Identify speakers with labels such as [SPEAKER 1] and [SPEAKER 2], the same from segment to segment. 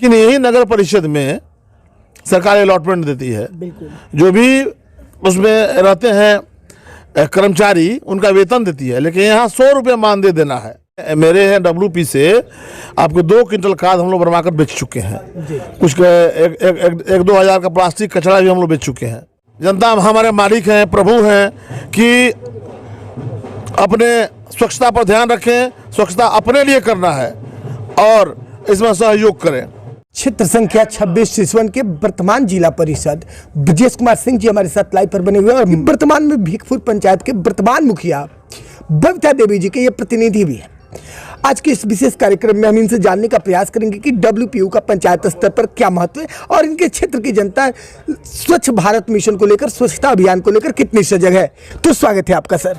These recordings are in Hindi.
[SPEAKER 1] लेकिन यही नगर परिषद में सरकार अलॉटमेंट देती है। जो भी उसमें रहते हैं कर्मचारी उनका वेतन देती है, लेकिन यहाँ 100 रुपये मानदेय देना है। मेरे हैं WP से आपको 2 क्विंटल खाद हम लोग बनवा कर बेच चुके हैं। कुछ एक 2 हज़ार का प्लास्टिक कचरा भी हम लोग बेच चुके हैं। जनता हमारे मालिक हैं, प्रभु हैं कि अपने स्वच्छता पर ध्यान रखें, स्वच्छता अपने लिए करना है और इसमें सहयोग करें।
[SPEAKER 2] क्षेत्र संख्या 26 सिसवन के वर्तमान जिला परिषद ब्रजेश कुमार सिंह जी हमारे साथ लाइव पर बने हुए और वर्तमान में भीखपुर पंचायत के वर्तमान मुखिया बबीता देवी जी के ये प्रतिनिधि भी है। आज के इस विशेष कार्यक्रम में हम इनसे जानने का प्रयास करेंगे कि WPU का पंचायत स्तर पर क्या महत्व है और इनके क्षेत्र की जनता स्वच्छ भारत मिशन को लेकर, स्वच्छता अभियान को लेकर कितनी सजग है। तो स्वागत है आपका सर।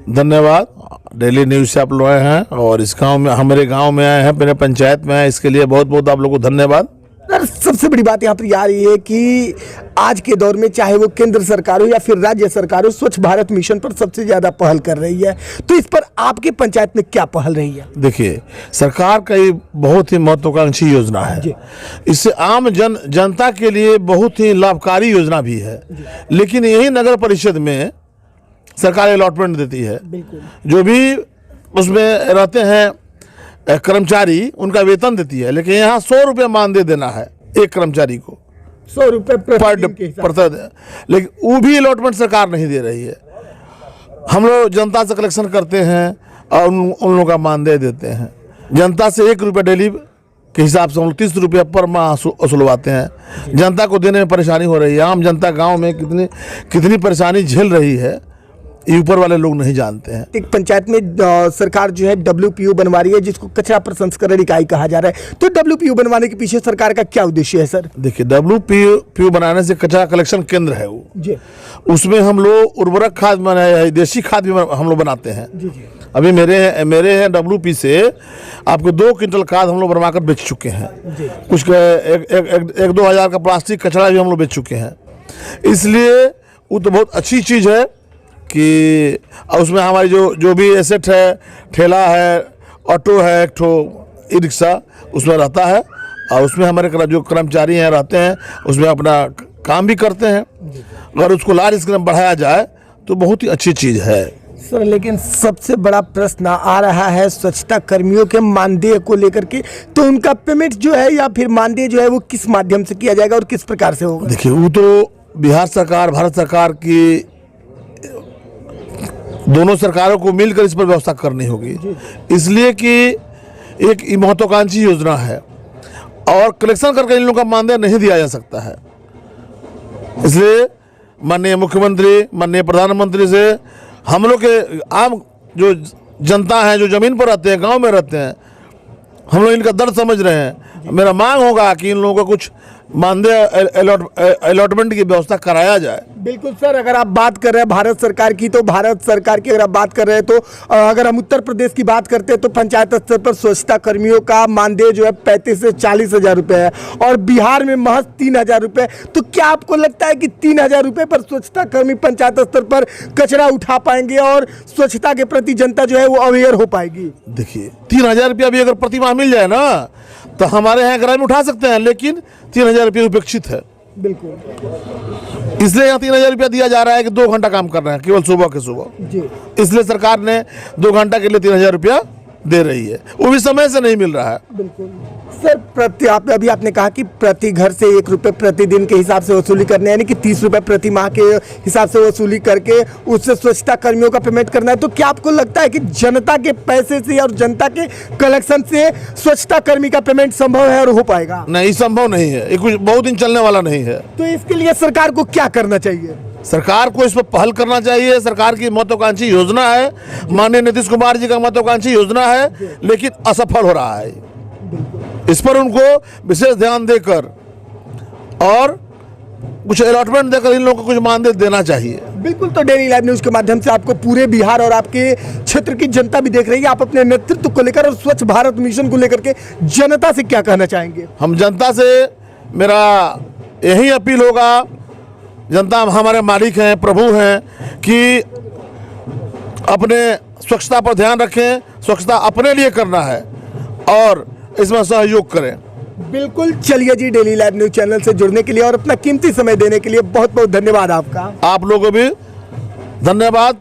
[SPEAKER 1] धन्यवाद। डेली न्यूज़ से आप लोग आए हैं और इस गांव में, हमारे गांव में आए हैं, मेरे पंचायत में आए, इसके लिए बहुत बहुत आप लोगों को धन्यवाद।
[SPEAKER 2] सर, सबसे बड़ी बात यहाँ पर आ रही है कि आज के दौर में चाहे वो केंद्र सरकार हो या फिर राज्य सरकार हो, स्वच्छ भारत मिशन पर सबसे ज्यादा पहल कर रही है। तो इस पर आपके पंचायत में क्या पहल रही है?
[SPEAKER 1] देखिए, सरकार का ये बहुत ही महत्वाकांक्षी योजना है। इससे आम जनता के लिए बहुत ही लाभकारी योजना भी है। लेकिन यही नगर परिषद में सरकार अलॉटमेंट देती है। जो भी उसमें रहते हैं कर्मचारी उनका वेतन देती है, लेकिन यहाँ 100 रुपये मानदेय देना है एक कर्मचारी को,
[SPEAKER 2] 100 रुपये पर।
[SPEAKER 1] लेकिन वो भी अलॉटमेंट सरकार नहीं दे रही है। हम लोग जनता से कलेक्शन करते हैं और उन लोगों का मानदेय देते हैं। जनता से 1 रुपये डेली के हिसाब से हम लोग 30 रुपये पर माह वसूलवाते हैं। जनता को देने में परेशानी हो रही है। आम जनता गाँव में कितनी परेशानी झेल रही है, ये ऊपर वाले लोग नहीं जानते हैं।
[SPEAKER 2] एक पंचायत में सरकार जो है WPU बनवा रही है, जिसको कचरा प्रसंस्करण इकाई कहा जा रहा है। तो WPU बनवाने के पीछे सरकार का क्या उद्देश्य है सर?
[SPEAKER 1] देखिए, WPU बनाने से कचरा कलेक्शन केंद्र है वो
[SPEAKER 2] जी।
[SPEAKER 1] उसमें हम लोग उर्वरक खाद बनाए, देशी खाद भी हम लोग बनाते हैं।
[SPEAKER 2] जी।
[SPEAKER 1] अभी मेरे हैं WP से आपको 2 क्विंटल खाद हम लोग बनवा कर बेच चुके हैं। कुछ एक 2 हज़ार का प्लास्टिक कचरा भी हम लोग बेच चुके हैं। इसलिए वो तो बहुत अच्छी चीज़ है कि उसमें हमारी जो भी एसेट है, ठेला है, ऑटो है, एक ठो ई रिक्शा उसमें रहता है और उसमें हमारे जो कर्मचारी हैं रहते हैं, उसमें अपना काम भी करते हैं। अगर उसको लार्ज स्केल में बढ़ाया जाए तो बहुत ही अच्छी चीज़ है
[SPEAKER 2] सर। लेकिन सबसे बड़ा प्रश्न आ रहा है स्वच्छता कर्मियों के मानदेय को लेकर के। तो उनका पेमेंट जो है या फिर मानदेय जो है वो किस माध्यम से किया जाएगा और किस प्रकार से होगा?
[SPEAKER 1] देखिए, वो तो बिहार सरकार, भारत सरकार की दोनों सरकारों को मिलकर इस पर व्यवस्था करनी होगी। इसलिए कि एक महत्वाकांक्षी योजना है और कलेक्शन करके इन लोगों का मानदेय नहीं दिया जा सकता है। इसलिए माननीय मुख्यमंत्री, माननीय प्रधानमंत्री से हम लोग के आम जो जनता है, जो जमीन पर रहते हैं, गांव में रहते हैं, हम लोग इनका दर्द समझ रहे हैं। मेरा मांग होगा कि इन लोगों को कुछ मानदेय अलॉटमेंट की व्यवस्था कराया जाए।
[SPEAKER 2] बिल्कुल सर। अगर आप बात कर रहे हैं भारत सरकार की, तो भारत सरकार की अगर आप बात कर रहे हैं तो अगर हम उत्तर प्रदेश की बात करते हैं तो पंचायत स्तर पर स्वच्छता कर्मियों का मानदेय जो है 35 से 40 हज़ार रुपये है और बिहार में महज 3 हज़ार रुपये। तो क्या आपको लगता है कि 3 हज़ार रुपये पर स्वच्छता कर्मी पंचायत स्तर पर कचरा उठा पाएंगे और स्वच्छता के प्रति जनता जो है वो अवेयर हो पाएगी?
[SPEAKER 1] देखिए, 3 हज़ार रुपया भी अगर प्रति माह मिल जाए ना तो हमारे यहाँ ग्राम में उठा सकते हैं, लेकिन 3 हज़ार रुपये उपेक्षित है।
[SPEAKER 2] बिल्कुल।
[SPEAKER 1] इसलिए यहाँ 3 हज़ार रुपया दिया जा रहा है कि 2 घंटा काम कर रहे हैं, केवल सुबह के सुबह
[SPEAKER 2] जी।
[SPEAKER 1] इसलिए सरकार ने 2 घंटा के लिए 3 हज़ार रुपया दे रही है, वो भी समय से नहीं मिल रहा है।
[SPEAKER 2] बिल्कुल सर। आपने कहा कि प्रति घर से 1 रुपये प्रतिदिन के हिसाब से वसूली करने, यानी कि 30 रुपये प्रति माह के हिसाब से वसूली करके उससे स्वच्छता कर्मियों का पेमेंट करना है। तो क्या आपको लगता है कि जनता के पैसे से और जनता के कलेक्शन से स्वच्छता कर्मी का पेमेंट संभव है और हो पाएगा?
[SPEAKER 1] नहीं, संभव नहीं है। ये कुछ बहुत दिन चलने वाला नहीं है।
[SPEAKER 2] तो इसके लिए सरकार को क्या करना चाहिए?
[SPEAKER 1] सरकार को इस पर पहल करना चाहिए। सरकार की महत्वाकांक्षी योजना है, माननीय नीतीश कुमार जी का महत्वाकांक्षी योजना है, लेकिन असफल हो रहा है। इस पर उनको विशेष ध्यान देकर और कुछ अलॉटमेंट देकर इन लोगों को कुछ मानदेय देना चाहिए।
[SPEAKER 2] बिल्कुल। तो डेली लाइव न्यूज़ के माध्यम से आपको पूरे बिहार और आपके क्षेत्र की जनता भी देख रही है। आप अपने नेतृत्व को लेकर और स्वच्छ भारत मिशन को लेकर के जनता से क्या कहना चाहेंगे?
[SPEAKER 1] हम जनता से, मेरा यही अपील होगा, जनता हमारे मालिक हैं, प्रभु हैं, कि अपने स्वच्छता पर ध्यान रखें, स्वच्छता अपने लिए करना है और इसमें सहयोग करें।
[SPEAKER 2] बिल्कुल। चलिए जी, डेली लाइव न्यूज चैनल से जुड़ने के लिए और अपना कीमती समय देने के लिए बहुत बहुत धन्यवाद आपका।
[SPEAKER 1] आप लोगों को भी धन्यवाद।